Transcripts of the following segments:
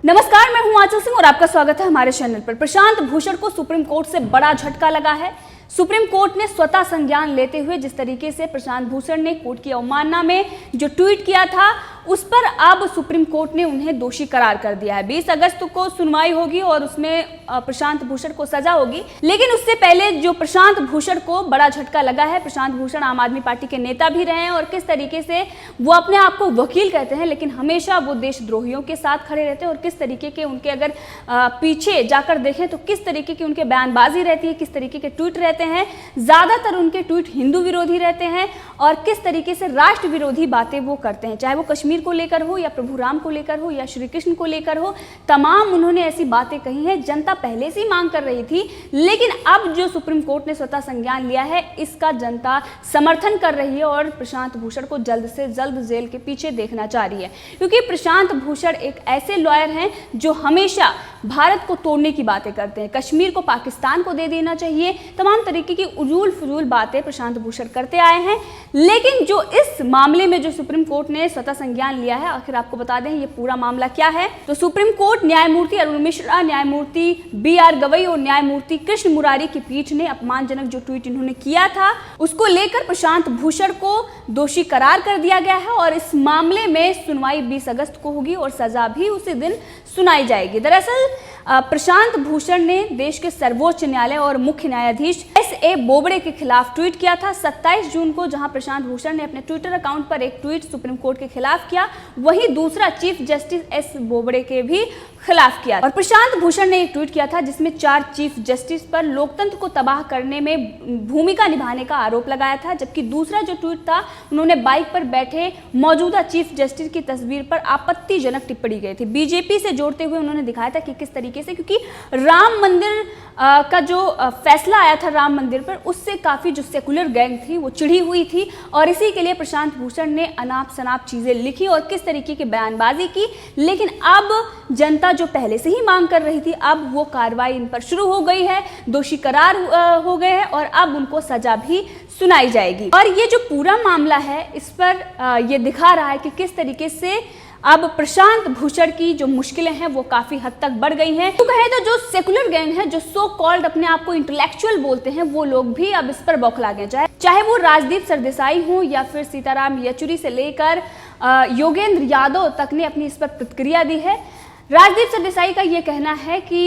नमस्कार, मैं हूं आंचल सिंह और आपका स्वागत है हमारे चैनल पर। प्रशांत भूषण को सुप्रीम कोर्ट से बड़ा झटका लगा है। सुप्रीम कोर्ट ने स्वतः संज्ञान लेते हुए जिस तरीके से प्रशांत भूषण ने कोर्ट की अवमानना में जो ट्वीट किया था उस पर अब सुप्रीम कोर्ट ने उन्हें दोषी करार कर दिया है। 20 अगस्त को सुनवाई होगी और उसमें प्रशांत भूषण को सजा होगी, लेकिन उससे पहले जो प्रशांत भूषण को बड़ा झटका लगा है। प्रशांत भूषण आम आदमी पार्टी के नेता भी रहे हैं और किस तरीके से वो अपने आप को वकील कहते हैं, लेकिन हमेशा वो देशद्रोहियों के साथ खड़े रहते हैं और किस तरीके के उनके अगर पीछे जाकर देखें तो किस तरीके की उनके बयानबाजी रहती है, किस तरीके के ट्वीट रहते हैं। ज्यादातर उनके ट्वीट हिंदू विरोधी रहते हैं और किस तरीके से राष्ट्र विरोधी बातें वो करते हैं, चाहे वो कश्मीर को लेकर हो या प्रभु राम को लेकर हो या श्री कृष्ण को लेकर हो। तमाम उन्होंने ऐसी बातें कही हैं। जनता पहले से ही मांग कर रही थी, लेकिन अब जो सुप्रीम कोर्ट ने स्वतः संज्ञान लिया है इसका जनता समर्थन कर रही है और प्रशांत भूषण को जल्द से जल्द जेल के पीछे देखना चाह रही है, क्योंकि प्रशांत भूषण एक ऐसे लॉयर हैं जो हमेशा भारत को तोड़ने की बातें करते हैं। कश्मीर को पाकिस्तान को दे देना चाहिए, तमाम तरीके की उजूल फजूल बातें प्रशांत भूषण करते आए हैं। लेकिन जो इस मामले में जो सुप्रीम कोर्ट ने स्वतः संज्ञान लिया है, आखिर आपको बता दें ये पूरा मामला क्या है। तो सुप्रीम कोर्ट न्यायमूर्ति अरुण मिश्रा, न्यायमूर्ति BR गवई और न्यायमूर्ति कृष्ण मुरारी की पीठ ने अपमानजनक जो ट्वीट इन्होंने किया था उसको लेकर प्रशांत भूषण को दोषी करार कर दिया गया है और इस मामले में सुनवाई 20 अगस्त को होगी और सजा भी उसी दिन सुनाई जाएगी। दरअसल प्रशांत भूषण ने देश के सर्वोच्च न्यायालय और मुख्य न्यायाधीश SA बोबड़े के खिलाफ ट्वीट किया था 27 जून को, जहां प्रशांत भूषण ने अपने ट्विटर अकाउंट पर एक ट्वीट सुप्रीम कोर्ट के खिलाफ किया, वहीं दूसरा चीफ जस्टिस S बोबड़े के भी खिलाफ किया। और प्रशांत भूषण ने एक ट्वीट किया था जिसमें 4 चीफ जस्टिस पर लोकतंत्र को तबाह करने में भूमिका निभाने का आरोप लगाया था, जबकि दूसरा जो ट्वीट था उन्होंने बाइक पर बैठे मौजूदा चीफ जस्टिस की तस्वीर पर आपत्तिजनक टिप्पणी की थी। बीजेपी से जोड़ते हुए उन्होंने दिखाया था कि किस तरीके से, क्योंकि राम मंदिर का जो फैसला आया था राम मंदिर पर, उससे काफी जो सेकुलर गैंग थी वो चिढ़ी हुई थी और इसी के लिए प्रशांत भूषण ने अनाप शनाप चीजें लिखी और किस तरीके की बयानबाजी की। लेकिन अब जनता जो पहले से ही मांग कर रही थी, अब वो कार्रवाई इन पर शुरू हो गई है, दोषी करार हो गए हैं और अब उनको सजा भी सुनाई जाएगी। और ये जो पूरा मामला है इस पर ये दिखा रहा है कि किस तरीके से अब प्रशांत भूषण की जो मुश्किलें हैं वो काफी हद तक बढ़ गई हैं। तो कहें तो जो सेकुलर गैंग है, जो सो कॉल्ड अपने आप को इंटेलेक्चुअल बोलते हैं, वो लोग भी अब इस पर बौखला गए, चाहे वो राजदीप सरदेसाई हो या फिर सीताराम येचुरी से लेकर योगेंद्र यादव तक ने अपनी इस पर प्रतिक्रिया दी है। राजदीप सरदेसाई का ये कहना है कि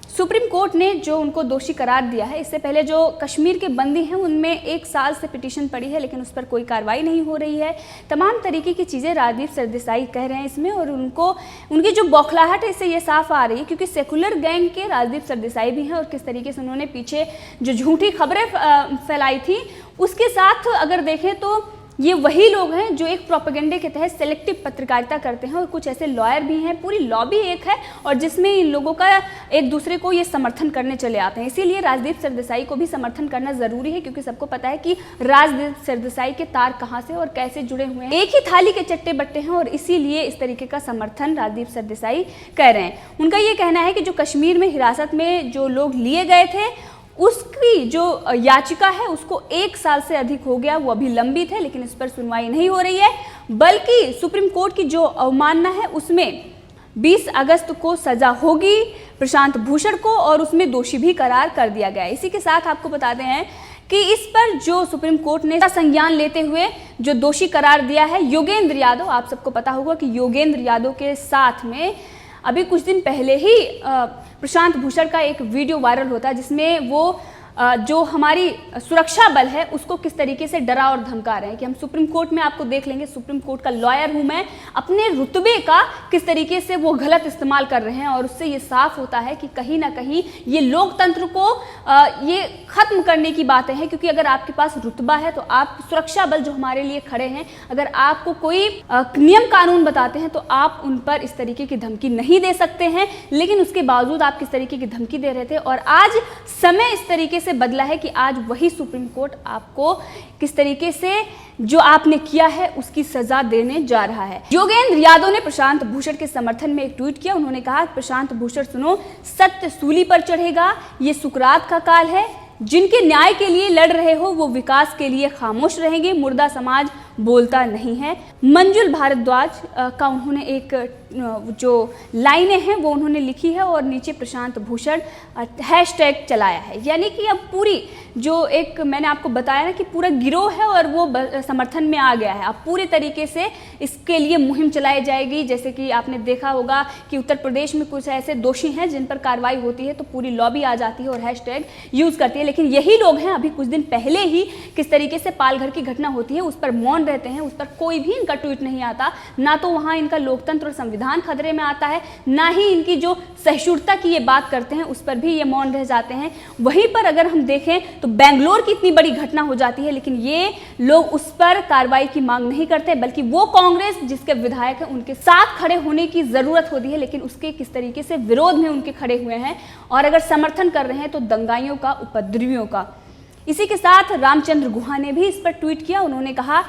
सुप्रीम कोर्ट ने जो उनको दोषी करार दिया है, इससे पहले जो कश्मीर के बंदी हैं उनमें 1 साल से पिटीशन पड़ी है लेकिन उस पर कोई कार्रवाई नहीं हो रही है। तमाम तरीके की चीज़ें राजदीप सरदेसाई कह रहे हैं इसमें और उनकी जो बौखलाहट है इससे ये साफ आ रही है, क्योंकि सेकुलर गैंग के राजदीप सरदेसाई भी हैं और किस तरीके से उन्होंने पीछे जो झूठी खबरें फैलाई थी उसके साथ अगर देखें तो ये वही लोग हैं जो एक प्रोपेगेंडे के तहत सेलेक्टिव पत्रकारिता करते हैं और कुछ ऐसे लॉयर भी हैं, पूरी लॉबी एक है और जिसमें इन लोगों का एक दूसरे को ये समर्थन करने चले आते हैं। इसीलिए राजदीप सरदेसाई को भी समर्थन करना जरूरी है, क्योंकि सबको पता है कि राजदीप सरदेसाई के तार कहाँ से और कैसे जुड़े हुए हैं, एक ही थाली के चट्टे बट्टे हैं और इसीलिए इस तरीके का समर्थन राजदीप सरदेसाई कर रहे हैं। उनका ये कहना है कि जो कश्मीर में हिरासत में जो लोग लिए गए थे उसकी जो याचिका है उसको 1 साल से अधिक हो गया, वो अभी लंबित है लेकिन इस पर सुनवाई नहीं हो रही है, बल्कि सुप्रीम कोर्ट की जो अवमानना है उसमें 20 अगस्त को सजा होगी प्रशांत भूषण को और उसमें दोषी भी करार कर दिया गया है। इसी के साथ आपको बताते हैं कि इस पर जो सुप्रीम कोर्ट ने संज्ञान लेते हुए जो दोषी करार दिया है योगेंद्र यादव, आप सबको पता होगा कि योगेंद्र यादव के साथ में अभी कुछ दिन पहले ही प्रशांत भूषण का एक वीडियो वायरल होता है जिसमें वो जो हमारी सुरक्षा बल है उसको किस तरीके से डरा और धमका रहे हैं कि हम सुप्रीम कोर्ट में आपको देख लेंगे, सुप्रीम कोर्ट का लॉयर हूं मैं, अपने रुतबे का किस तरीके से वो गलत इस्तेमाल कर रहे हैं। और उससे ये साफ होता है कि कहीं ना कहीं ये लोकतंत्र को ये खत्म करने की बातें हैं, क्योंकि अगर आपके पास रुतबा है तो आप सुरक्षा बल जो हमारे लिए खड़े हैं, अगर आपको कोई नियम कानून बताते हैं तो आप उन पर इस तरीके की धमकी नहीं दे सकते हैं, लेकिन उसके बावजूद आप किस तरीके की धमकी दे रहे थे। और आज समय इस तरीके से बदला है कि आज वही सुप्रीम कोर्ट आपको किस तरीके से जो आपने किया है उसकी सजा देने जा रहा है। योगेंद्र यादव ने प्रशांत भूषण के समर्थन में एक ट्वीट किया। उन्होंने कहा, प्रशांत भूषण सुनो, सत्य सूली पर चढ़ेगा, ये सुकरात का काल है, जिनके न्याय के लिए लड़ रहे हो वो विकास के लिए खामोश रहेंगे, मुर्दा समाज बोलता नहीं है। मंजुल भारद्वाज का उन्होंने एक जो लाइनें हैं वो उन्होंने लिखी है और नीचे प्रशांत भूषण हैशटैग चलाया है। यानी कि अब पूरी जो एक मैंने आपको बताया ना कि पूरा गिरोह है और वो समर्थन में आ गया है। अब पूरे तरीके से इसके लिए मुहिम चलाई जाएगी। जैसे कि आपने देखा होगा कि उत्तर प्रदेश में कुछ ऐसे दोषी हैं जिन पर कार्रवाई होती है तो पूरी लॉबी आ जाती है और हैशटैग यूज़ करती है। लेकिन यही लोग हैं अभी कुछ दिन पहले ही किस तरीके से पालघर की घटना होती है उस पर मौन रहते हैं, उस पर कोई भी इनका ट्वीट नहीं आता। ना तो वहाँ इनका लोकतंत्र और संविधान खतरे में आता है, ना ही इनकी जो सहिष्णुता की ये बात करते हैं उस पर भी ये मौन रह जाते हैं। वहीं पर अगर हम देखें तो बेंगलोर की इतनी बड़ी घटना हो जाती है लेकिन ये लोग उस पर कार्रवाई की मांग नहीं करते, बल्कि वो कांग्रेस जिसके विधायक हैं उनके साथ खड़े होने की जरूरत होती है लेकिन उसके किस तरीके से विरोध में उनके खड़े हुए हैं और अगर समर्थन कर रहे हैं तो दंगाइयों का, उपद्रवियों का। इसी के साथ रामचंद्र गुहा ने भी इस पर ट्वीट किया। उन्होंने कहा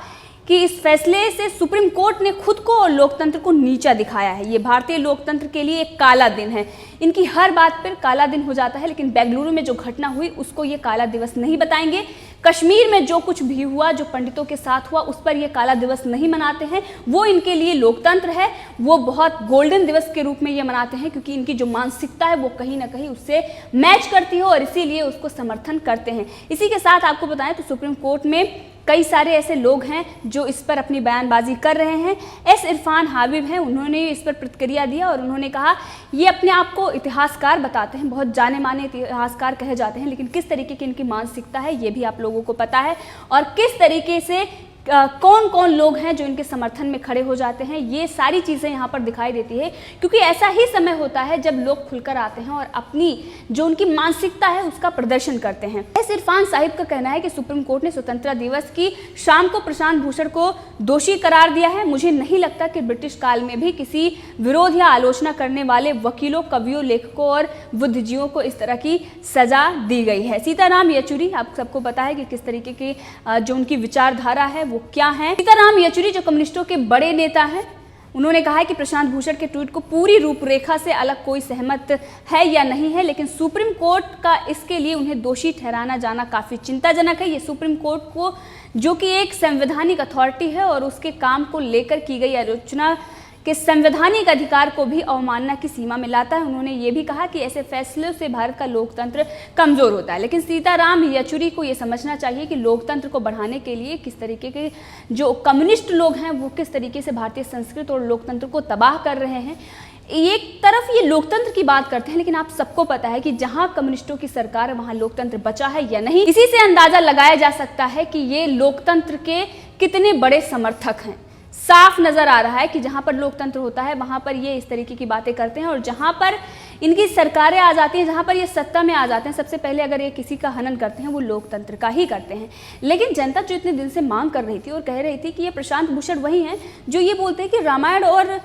कि इस फैसले से सुप्रीम कोर्ट ने खुद को और लोकतंत्र को नीचा दिखाया है। ये भारतीय लोकतंत्र के लिए एक काला दिन है। इनकी हर बात पर काला दिन हो जाता है लेकिन बेंगलुरु में जो घटना हुई उसको ये काला दिवस नहीं बताएंगे। कश्मीर में जो कुछ भी हुआ, जो पंडितों के साथ हुआ, उस पर ये काला दिवस नहीं मनाते हैं। वो इनके लिए लोकतंत्र है, वो बहुत गोल्डन दिवस के रूप में ये मनाते हैं क्योंकि इनकी जो मानसिकता है वो कहीं ना कहीं उससे मैच करती है और इसीलिए उसको समर्थन करते हैं। इसी के साथ आपको बताएं तो सुप्रीम कोर्ट में कई सारे ऐसे लोग हैं जो इस पर अपनी बयानबाजी कर रहे हैं। एस इरफान हाबिब हैं, उन्होंने इस पर प्रतिक्रिया दिया और उन्होंने कहा ये अपने आप को इतिहासकार बताते हैं, बहुत जाने माने इतिहासकार कहे जाते हैं, लेकिन किस तरीके की इनकी मानसिकता है ये भी आप लोगों को पता है और किस तरीके से कौन कौन लोग हैं जो इनके समर्थन में खड़े हो जाते हैं। ये सारी चीज़ें यहाँ पर दिखाई देती है क्योंकि ऐसा ही समय होता है जब लोग खुलकर आते हैं और अपनी जो उनकी मानसिकता है उसका प्रदर्शन करते हैं। एस इरफान साहिब का कहना है कि सुप्रीम कोर्ट ने स्वतंत्रता दिवस की शाम को प्रशांत भूषण को दोषी करार दिया है। मुझे नहीं लगता कि ब्रिटिश काल में भी किसी विरोध या आलोचना करने वाले वकीलों, कवियों, लेखकों और बुद्धिजीवियों को इस तरह की सजा दी गई है। सीताराम येचुरी, आप सबको पता है कि किस तरीके की जो उनकी विचारधारा है वो क्या है। सीताराम येचुरी जो कम्युनिस्टों के बड़े नेता हैं, उन्होंने कहा है कि प्रशांत भूषण के ट्वीट को पूरी रूपरेखा से अलग कोई सहमत है या नहीं है, लेकिन सुप्रीम कोर्ट का इसके लिए उन्हें दोषी ठहराना जाना काफ़ी चिंताजनक है। ये सुप्रीम कोर्ट को जो कि एक संवैधानिक अथॉरिटी है और उसके काम को लेकर की गई आलोचना के संवैधानिक अधिकार को भी अवमानना की सीमा में लाता है। उन्होंने ये भी कहा कि ऐसे फैसलों से भारत का लोकतंत्र कमजोर होता है। लेकिन सीताराम येचुरी को ये समझना चाहिए कि लोकतंत्र को बढ़ाने के लिए किस तरीके के जो कम्युनिस्ट लोग हैं वो किस तरीके से भारतीय संस्कृति और लोकतंत्र को तबाह कर रहे हैं। एक तरफ ये लोकतंत्र की बात करते हैं लेकिन आप सबको पता है कि जहां कम्युनिस्टों की सरकार है वहां लोकतंत्र बचा है या नहीं। इसी से अंदाजा लगाया जा सकता है कि ये लोकतंत्र के कितने बड़े समर्थक हैं। साफ नजर आ रहा है कि जहां पर लोकतंत्र होता है वहां पर ये इस तरीके की बातें करते हैं और जहां पर इनकी सरकारें आ जाती हैं, जहां पर ये सत्ता में आ जाते हैं, सबसे पहले अगर ये किसी का हनन करते हैं वो लोकतंत्र का ही करते हैं। लेकिन जनता जो इतने दिन से मांग कर रही थी और कह रही थी कि ये प्रशांत भूषण वही हैं जो ये बोलते हैं कि रामायण और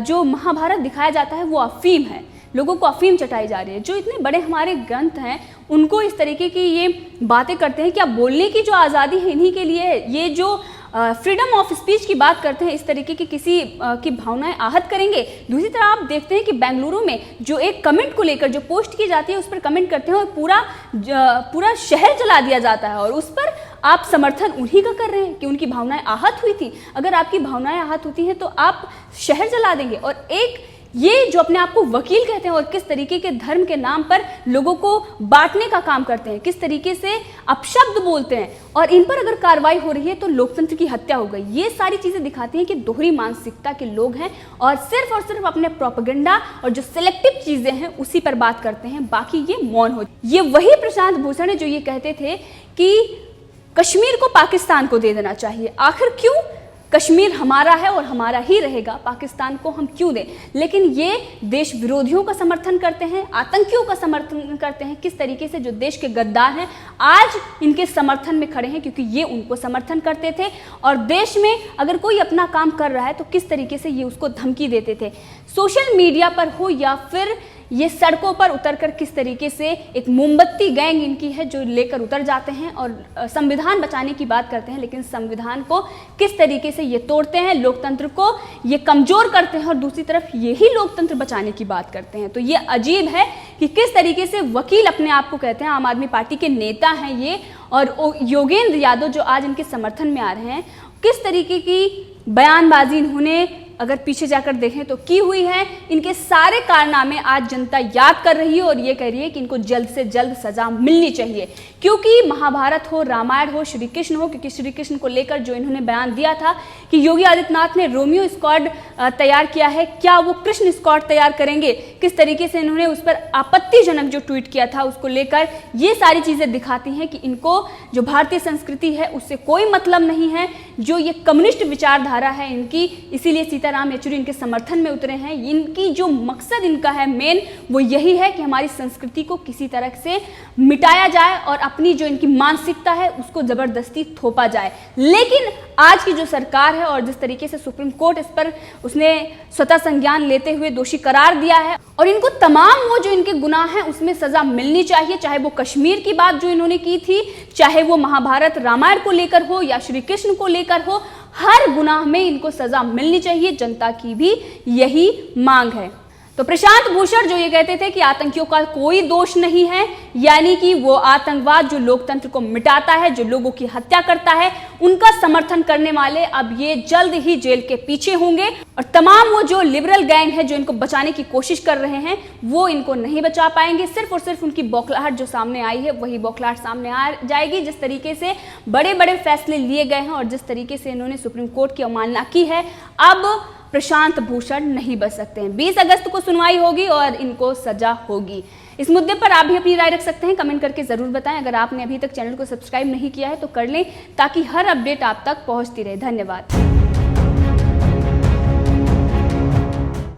जो महाभारत दिखाया जाता है वो अफीम है, लोगों को अफीम चटाई जा रही है। जो इतने बड़े हमारे ग्रंथ हैं उनको इस तरीके की ये बातें करते हैं। क्या बोलने की जो आज़ादी है इन्हीं के लिए है? ये जो फ्रीडम ऑफ स्पीच की बात करते हैं, इस तरीके की किसी की भावनाएं आहत करेंगे। दूसरी तरफ आप देखते हैं कि बेंगलुरु में जो एक कमेंट को लेकर जो पोस्ट की जाती है उस पर कमेंट करते हैं और पूरा शहर जला दिया जाता है और उस पर आप समर्थन उन्हीं का कर रहे हैं कि उनकी भावनाएं आहत हुई थी। अगर आपकी भावनाएं आहत होती हैं तो आप शहर जला देंगे। और एक ये जो अपने आप को वकील कहते हैं और किस तरीके के धर्म के नाम पर लोगों को बांटने का काम करते हैं, किस तरीके से अपशब्द बोलते हैं और इन पर अगर कार्रवाई हो रही है तो लोकतंत्र की हत्या हो गई। ये सारी चीजें दिखाती हैं कि दोहरी मानसिकता के लोग हैं और सिर्फ अपने प्रोपेगेंडा और जो सिलेक्टिव चीजें हैं उसी पर बात करते हैं, बाकी ये मौन हो। ये वही प्रशांत भूषण है जो ये कहते थे कि कश्मीर को पाकिस्तान को दे देना चाहिए। आखिर क्यों? कश्मीर हमारा है और हमारा ही रहेगा, पाकिस्तान को हम क्यों दें? लेकिन ये देश विरोधियों का समर्थन करते हैं, आतंकियों का समर्थन करते हैं। किस तरीके से जो देश के गद्दार हैं आज इनके समर्थन में खड़े हैं क्योंकि ये उनको समर्थन करते थे और देश में अगर कोई अपना काम कर रहा है तो किस तरीके से ये उसको धमकी देते थे। सोशल मीडिया पर हो या फिर ये सड़कों पर उतरकर किस तरीके से एक मोमबत्ती गैंग इनकी है जो लेकर उतर जाते हैं और संविधान बचाने की बात करते हैं, लेकिन संविधान को किस तरीके से ये तोड़ते हैं, लोकतंत्र को ये कमजोर करते हैं और दूसरी तरफ यही लोकतंत्र बचाने की बात करते हैं। तो ये अजीब है कि किस तरीके से वकील अपने आप को कहते हैं, आम आदमी पार्टी के नेता हैं ये, और योगेंद्र यादव जो आज इनके समर्थन में आ रहे हैं, किस तरीके की बयानबाजी इन्होंने अगर पीछे जाकर देखें तो की हुई है। इनके सारे कारनामे आज जनता याद कर रही है और ये कह रही है कि इनको जल्द से जल्द सजा मिलनी चाहिए, क्योंकि महाभारत हो, रामायण हो, श्री कृष्ण हो, क्योंकि श्री कृष्ण को लेकर जो इन्होंने बयान दिया था कि योगी आदित्यनाथ ने रोमियो स्क्वाड तैयार किया है, क्या वो कृष्ण स्क्वाड तैयार करेंगे, किस तरीके से इन्होंने उस पर आपत्तिजनक जो ट्वीट किया था उसको लेकर, ये सारी चीजें दिखाती हैं कि इनको जो भारतीय संस्कृति है उससे कोई मतलब नहीं है। जो ये कम्युनिस्ट विचारधारा है इनकी, इसीलिए सीताराम येचुरी इनके समर्थन में उतरे हैं। इनकी जो मकसद इनका है मेन, वो यही है कि हमारी संस्कृति को किसी तरह से मिटाया जाए और अपनी जो इनकी मानसिकता है उसको जबरदस्ती थोपा जाए। लेकिन आज की जो सरकार है और जिस तरीके से सुप्रीम कोर्ट इस पर उसने स्वतः संज्ञान लेते हुए दोषी करार दिया है और इनको तमाम वो जो इनके गुनाह हैं उसमें सजा मिलनी चाहिए, चाहे वो कश्मीर की बात जो इन्होंने की थी, चाहे वो महाभारत रामायण को लेकर हो या श्री कृष्ण को लेकर हो, हर गुनाह में इनको सजा मिलनी चाहिए। जनता की भी यही मांग है। तो प्रशांत भूषण जो ये कहते थे कि आतंकियों का कोई दोष नहीं है, यानी कि वो आतंकवाद जो लोकतंत्र को मिटाता है, जो लोगों की हत्या करता है, उनका समर्थन करने वाले अब ये जल्द ही जेल के पीछे होंगे और तमाम वो जो लिबरल गैंग है जो इनको बचाने की कोशिश कर रहे हैं वो इनको नहीं बचा पाएंगे। सिर्फ और सिर्फ उनकी बौखलाहट जो सामने आई है वही बौखलाहट सामने आ जाएगी। जिस तरीके से बड़े बड़े फैसले लिए गए हैं और जिस तरीके से इन्होंने सुप्रीम कोर्ट की अवमानना की है, अब प्रशांत भूषण नहीं बच सकते हैं। 20 अगस्त को सुनवाई होगी और इनको सजा होगी। इस मुद्दे पर आप भी अपनी राय रख सकते हैं, कमेंट करके जरूर बताएं। अगर आपने अभी तक चैनल को सब्सक्राइब नहीं किया है तो कर लें ताकि हर अपडेट आप तक पहुंचती रहे। धन्यवाद।